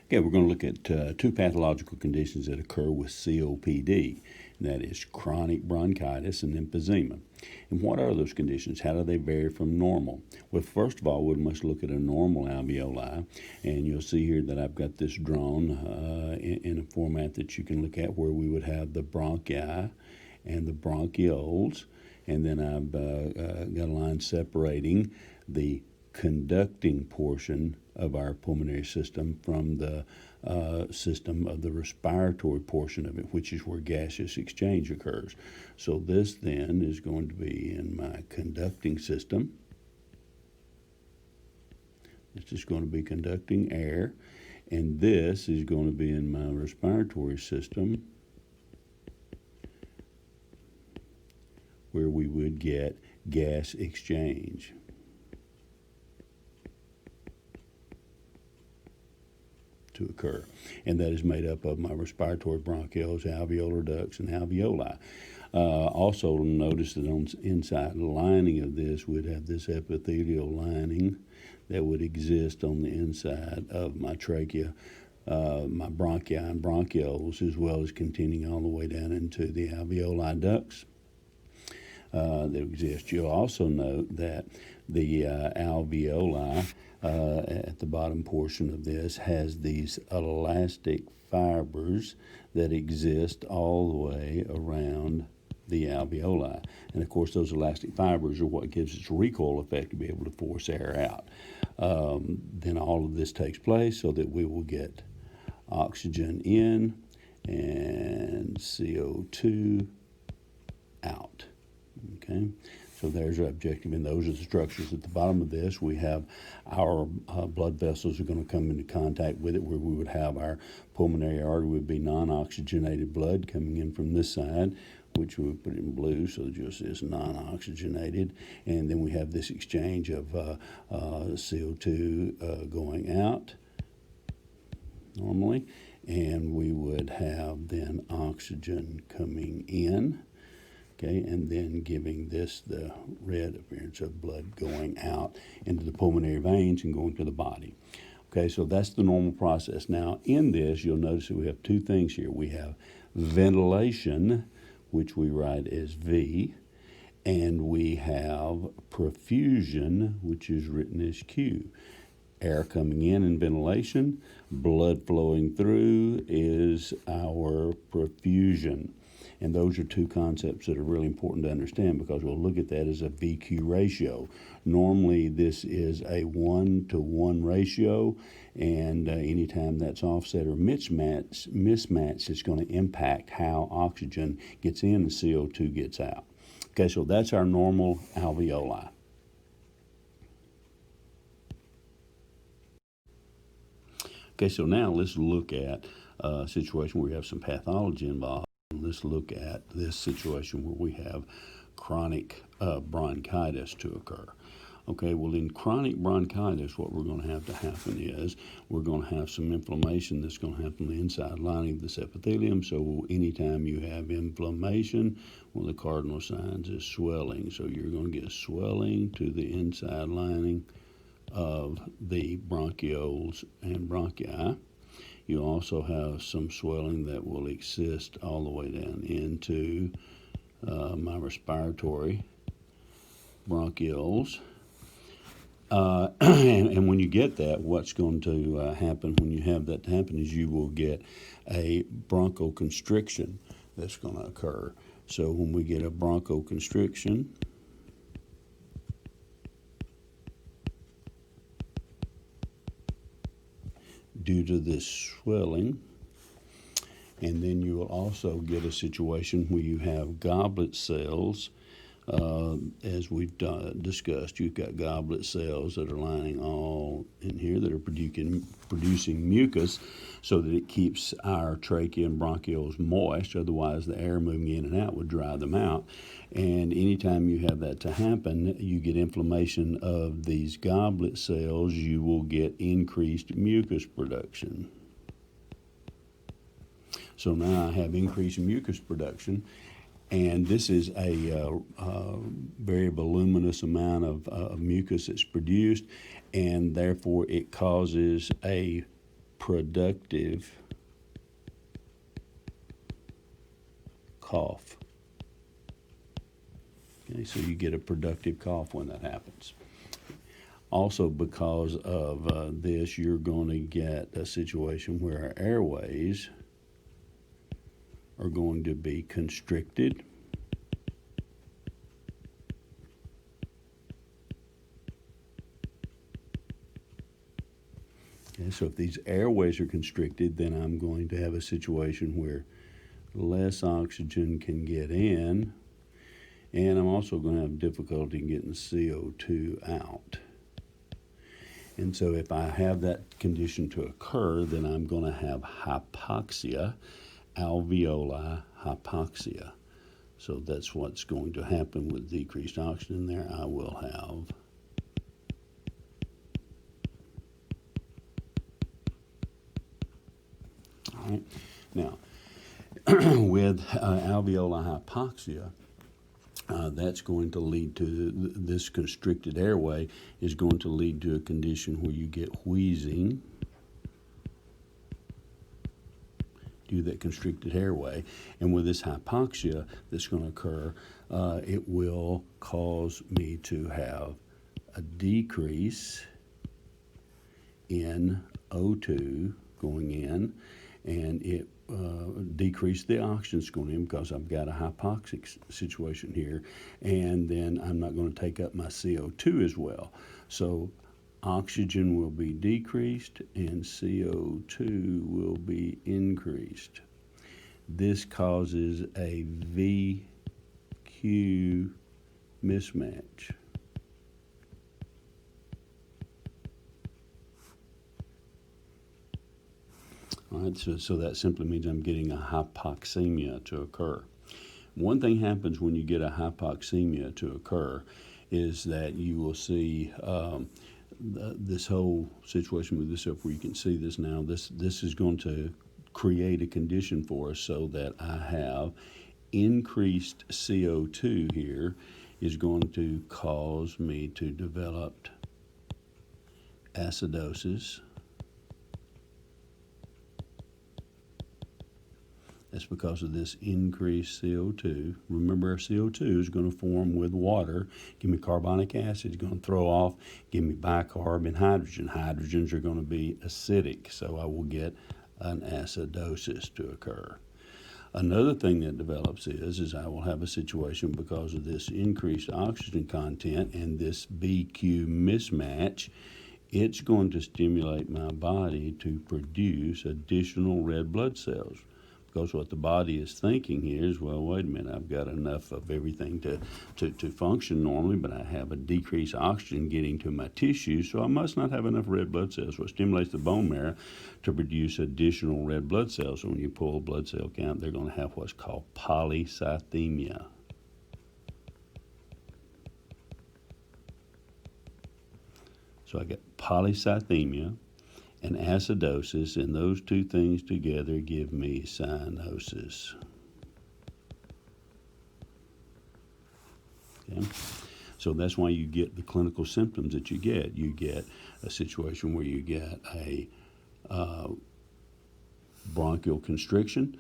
Okay, we're going to look at two pathological conditions that occur with COPD. And that is chronic bronchitis and emphysema. And what are those conditions? How do they vary from normal? Well, first of all, we must look at a normal alveoli. And you'll see here that I've got this drawn in a format that you can look at where we would have the bronchi and the bronchioles. And then I've got a line separating the conducting portion of our pulmonary system from the system of the respiratory portion of it, which is where gaseous exchange occurs. So this then is going to be in my conducting system. This is going to be conducting air, and this is going to be in my respiratory system, where we would get gas exchange. To occur, and that is made up of my respiratory bronchioles, alveolar ducts, and alveoli. Also notice that on the inside lining of this would have this epithelial lining that would exist on the inside of my trachea, my bronchi and bronchioles, as well as continuing all the way down into the alveoli ducts that exist. You'll also note that the alveoli at the bottom portion of this has these elastic fibers that exist all the way around the alveoli. And of course, those elastic fibers are what gives its recoil effect to be able to force air out. Then all of this takes place so that we will get oxygen in and CO2 out. Okay, so there's our objective, and those are the structures at the bottom of this. We have our blood vessels are going to come into contact with it, where we would have our pulmonary artery would be non-oxygenated blood coming in from this side, which we would put in blue, so that you'll see it's non-oxygenated. And then we have this exchange of CO2 going out normally, and we would have then oxygen coming in. Okay, and then giving this the red appearance of blood going out into the pulmonary veins and going to the body. Okay, so that's the normal process. Now, in this, you'll notice that we have two things here. We have ventilation, which we write as V, and we have perfusion, which is written as Q. Air coming in and ventilation, blood flowing through is our perfusion. And those are two concepts that are really important to understand, because we'll look at that as a VQ ratio. Normally, this is a 1-to-1 ratio, and anytime that's offset or mismatch is going to impact how oxygen gets in and CO2 gets out. Okay, so that's our normal alveoli. Okay, so now let's look at a situation where we have some pathology involved. Let's look at this situation where we have chronic bronchitis to occur. Okay, well, in chronic bronchitis, what we're going to have happen is we're going to have some inflammation that's going to happen on the inside lining of this epithelium. So anytime you have inflammation, one of the cardinal signs is swelling. So you're going to get swelling to the inside lining of the bronchioles and bronchi. You also have some swelling that will exist all the way down into my respiratory bronchioles. And when you get that, what's going to happen when you have that happen is you will get a bronchoconstriction that's going to occur. So when we get a bronchoconstriction, due to this swelling, and then you will also get a situation where you have goblet cells. As we've discussed, you've got goblet cells that are lining all in here that are producing mucus, so that it keeps our trachea and bronchioles moist. Otherwise, the air moving in and out would dry them out. And anytime you have that to happen, you get inflammation of these goblet cells. You will get increased mucus production. So now I have increased mucus production, and this is a very voluminous amount of mucus that's produced, and therefore it causes a productive cough. Okay, so you get a productive cough when that happens. Also, because of this, you're going to get a situation where our airways are going to be constricted. Okay, so if these airways are constricted, then I'm going to have a situation where less oxygen can get in, and I'm also going to have difficulty in getting CO2 out. And so if I have that condition to occur, then I'm going to have hypoxia, alveoli hypoxia. So that's what's going to happen with decreased oxygen there. I will have all right. Now, with alveoli hypoxia, that's going to lead to this constricted airway is going to lead to a condition where you get wheezing due to that constricted airway. And with this hypoxia that's going to occur, it will cause me to have a decrease in O2 going in, and it decrease the oxygen that's going in because I've got a hypoxic situation here, and then I'm not going to take up my CO2 as well. So oxygen will be decreased and CO2 will be increased. This causes a VQ mismatch. All right, so that simply means I'm getting a hypoxemia to occur. One thing happens when you get a hypoxemia to occur is that you will see this whole situation with this up where you can see this now. This is going to create a condition for us so that I have increased CO2 here is going to cause me to develop acidosis. That's because of this increased CO2. Remember, our CO2 is going to form with water. Give me carbonic acid, it's going to throw off. Give me bicarb and hydrogen. Hydrogens are going to be acidic, so I will get an acidosis to occur. Another thing that develops is I will have a situation because of this increased oxygen content and this BQ mismatch. It's going to stimulate my body to produce additional red blood cells. Because what the body is thinking here is, well, wait a minute, I've got enough of everything to function normally, but I have a decreased oxygen getting to my tissue, so I must not have enough red blood cells. So it stimulates the bone marrow to produce additional red blood cells. So when you pull blood cell count, they're going to have what's called polycythemia. So I get polycythemia and acidosis, and those two things together give me cyanosis. Okay? So that's why you get the clinical symptoms that you get. You get a situation where you get a bronchial constriction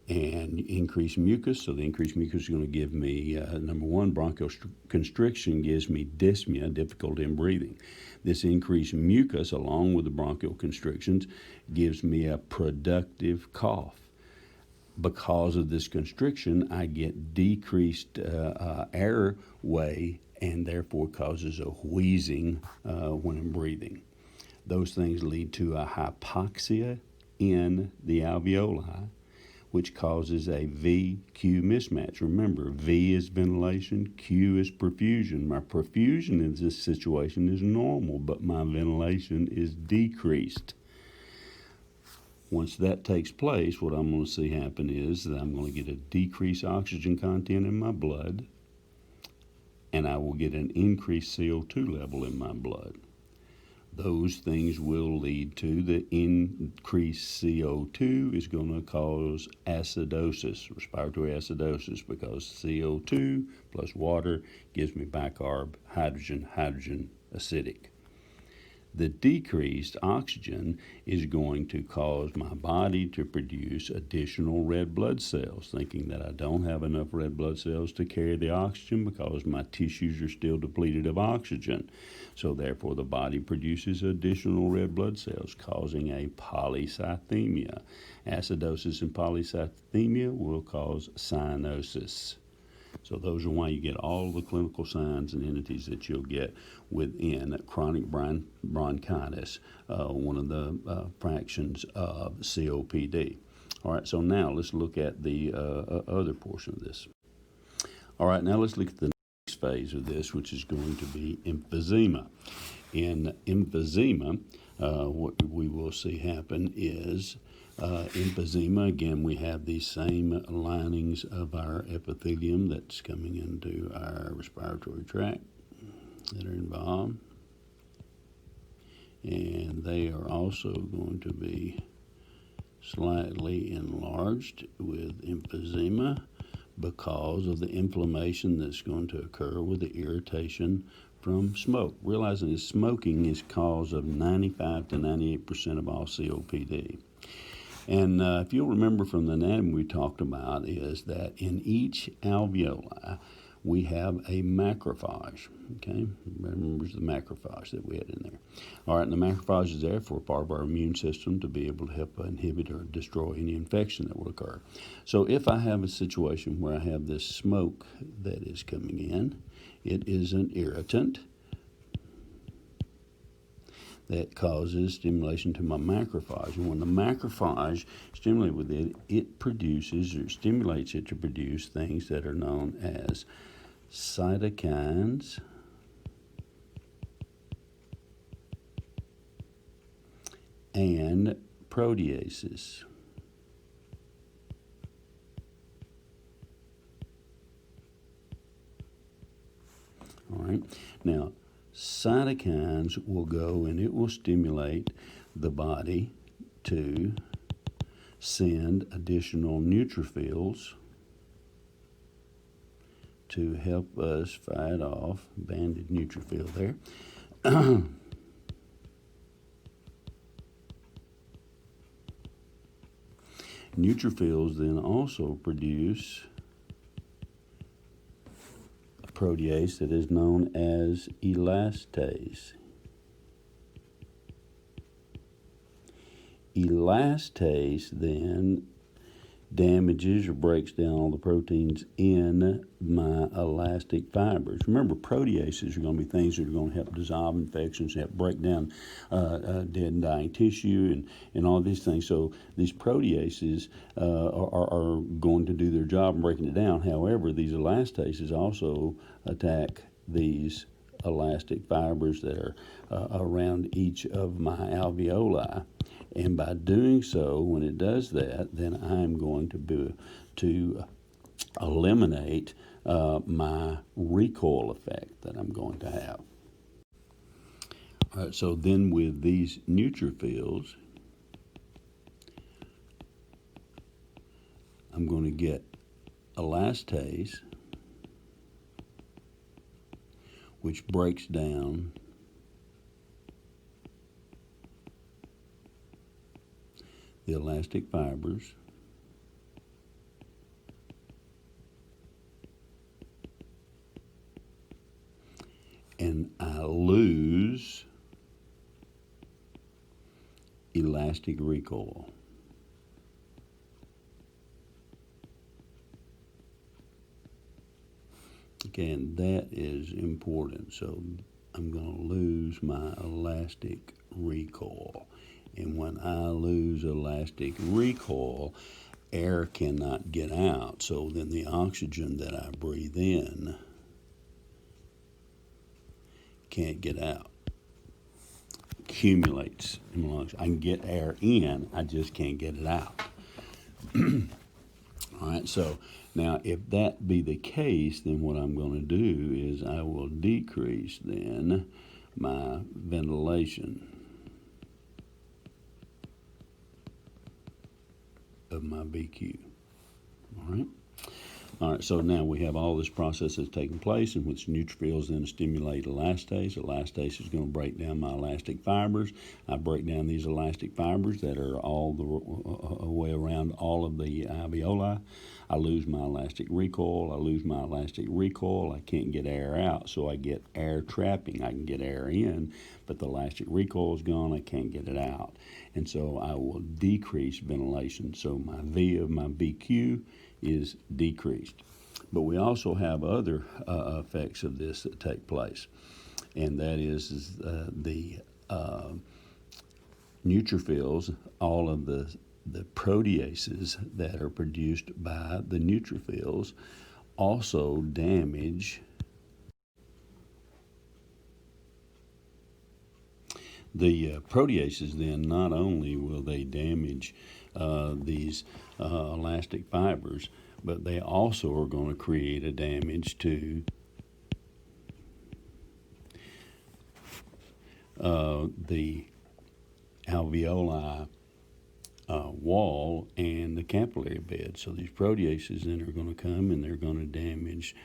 and increased mucus. So the increased mucus is going to give me, number one, bronchial constriction gives me dyspnea, difficulty in breathing. This increased mucus, along with the bronchial constrictions, gives me a productive cough. Because of this constriction, I get decreased airway and therefore causes a wheezing when I'm breathing. Those things lead to a hypoxia in the alveoli, which causes a VQ mismatch. Remember, V is ventilation, Q is perfusion. My perfusion in this situation is normal, but my ventilation is decreased. Once that takes place, what I'm going to see happen is that I'm going to get a decreased oxygen content in my blood, and I will get an increased CO2 level in my blood. Those things will lead to the increased CO2 is going to cause acidosis, respiratory acidosis, because CO2 plus water gives me bicarb, hydrogen, acidic. The decreased oxygen is going to cause my body to produce additional red blood cells, thinking that I don't have enough red blood cells to carry the oxygen because my tissues are still depleted of oxygen. So therefore the body produces additional red blood cells, causing a polycythemia. Acidosis and polycythemia will cause cyanosis. So those are why you get all the clinical signs and entities that you'll get within chronic bronchitis, one of the fractions of COPD. All right, so now let's look at the other portion of this. All right, now let's look at the next phase of this, which is going to be emphysema. In emphysema, what we will see happen is emphysema. Again, we have these same linings of our epithelium that's coming into our respiratory tract that are involved. And they are also going to be slightly enlarged with emphysema because of the inflammation that's going to occur with the irritation from smoke. Realizing that smoking is cause of 95 to 98% of all COPD. And if you'll remember from the anatomy we talked about is that in each alveoli we have a macrophage. Okay, remembers the macrophage that we had in there. All right, and the macrophage is there for part of our immune system to be able to help inhibit or destroy any infection that will occur. So if I have a situation where I have this smoke that is coming in, it is an irritant that causes stimulation to my macrophage. And when the macrophage stimulates with it, it produces or stimulates it to produce things that are known as cytokines and proteases. All right. Now, cytokines will go and it will stimulate the body to send additional neutrophils to help us fight off, banded neutrophil there. Neutrophils then also produce a protease that is known as elastase. Elastase then damages or breaks down all the proteins in my elastic fibers. Remember, proteases are going to be things that are going to help dissolve infections, help break down dead and dying tissue, and all these things. So these proteases are going to do their job in breaking it down. However, these elastases also attack these elastic fibers that are around each of my alveoli. And by doing so, when it does that, then I'm going to eliminate my recoil effect that I'm going to have. All right, so then with these neutrophils, I'm going to get elastase, which breaks down the elastic fibers, and I lose elastic recoil. Again, that is important. So I'm going to lose my elastic recoil. And when I lose elastic recoil, air cannot get out. So then the oxygen that I breathe in can't get out. Accumulates in my lungs. I can get air in, I just can't get it out. All right, so now if that be the case, then what I'm going to do is I will decrease then my ventilation of my BQ. All right. All right, so now we have all this process that's taking place in which neutrophils then stimulate elastase. Elastase is going to break down my elastic fibers. I break down these elastic fibers that are all the way around all of the alveoli. I lose my elastic recoil. I can't get air out, so I get air trapping. I can get air in, but the elastic recoil is gone. I can't get it out. And so I will decrease ventilation. So my V of my VQ is decreased. But we also have other effects of this that take place, and that is the neutrophils, all of the proteases that are produced by the neutrophils also damage the proteases. Then not only will they damage these elastic fibers, but they also are going to create a damage to the alveoli wall and the capillary bed. So these proteases then are going to come and they're going to damage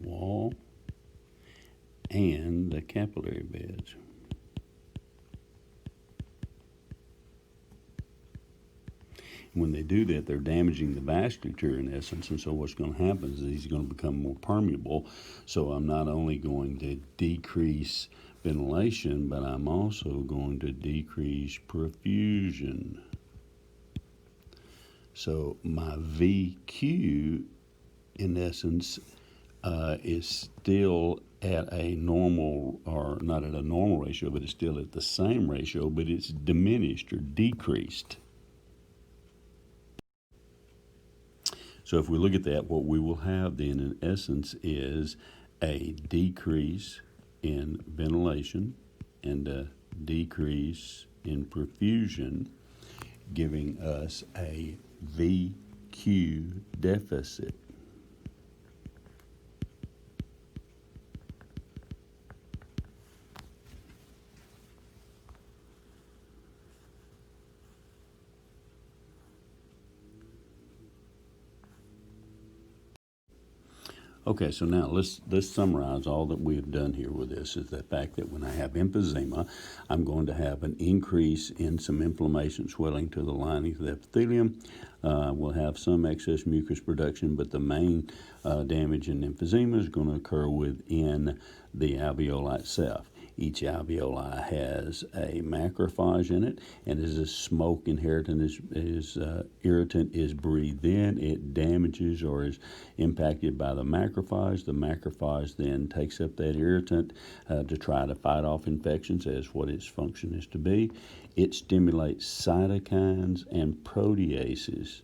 wall and the capillary beds. When they do that, they're damaging the vasculature in essence, and so what's going to happen is these are going to become more permeable. So I'm not only going to decrease ventilation, but I'm also going to decrease perfusion. So my VQ, in essence, is still at a normal, or not at a normal ratio, but it's still at the same ratio, but it's diminished or decreased. So if we look at that, what we will have then in essence is a decrease in ventilation and a decrease in perfusion, giving us a VQ deficit. Okay, so now let's summarize all that we have done here with this. Is the fact that when I have emphysema, I'm going to have an increase in some inflammation, swelling to the lining of the epithelium. We'll have some excess mucus production, but the main damage in emphysema is going to occur within the alveoli itself. Each alveoli has a macrophage in it, and as this smoke inherent is irritant is breathed in, it damages or is impacted by the macrophage. The macrophage then takes up that irritant to try to fight off infections, as what its function is to be. It stimulates cytokines and proteases.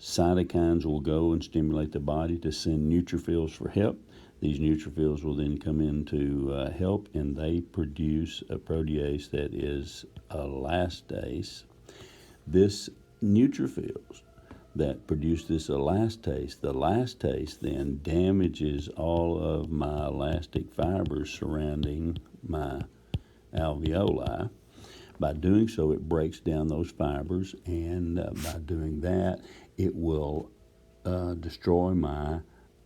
Cytokines will go and stimulate the body to send neutrophils for help. These neutrophils will then come in to help, and they produce a protease that is elastase. This neutrophils that produce this elastase, the elastase then damages all of my elastic fibers surrounding my alveoli. By doing so, it breaks down those fibers, and by doing that, it will destroy my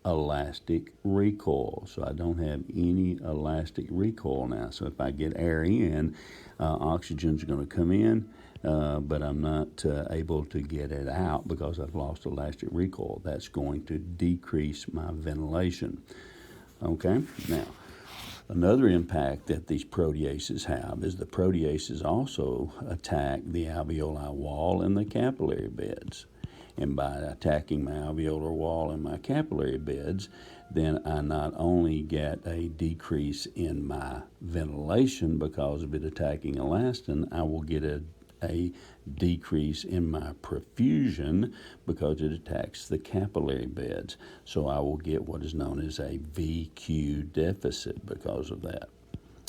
elastic recoil. So I don't have any elastic recoil now. So if I get air in, oxygen's going to come in, but I'm not able to get it out because I've lost elastic recoil. That's going to decrease my ventilation. Okay, now another impact that these proteases have is the proteases also attack the alveoli wall and the capillary beds. And by attacking my alveolar wall and my capillary beds, then I not only get a decrease in my ventilation because of it attacking elastin, I will get a decrease in my perfusion because it attacks the capillary beds. So I will get what is known as a VQ deficit because of that.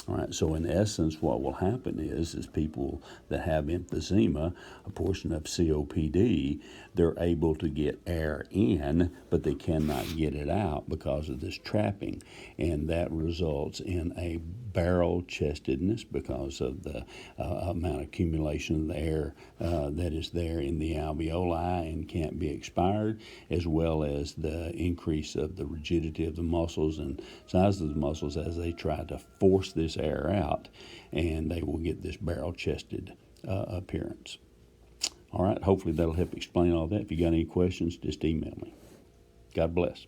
All right, so in essence, what will happen is people that have emphysema, a portion of COPD, they're able to get air in, but they cannot get it out because of this trapping, and that results in a barrel-chestedness because of the amount of accumulation of the air that is there in the alveoli and can't be expired, as well as the increase of the rigidity of the muscles and size of the muscles as they try to force this air out, and they will get this barrel-chested appearance. All right, hopefully that'll help explain all that. If you got any questions, just email me. God bless.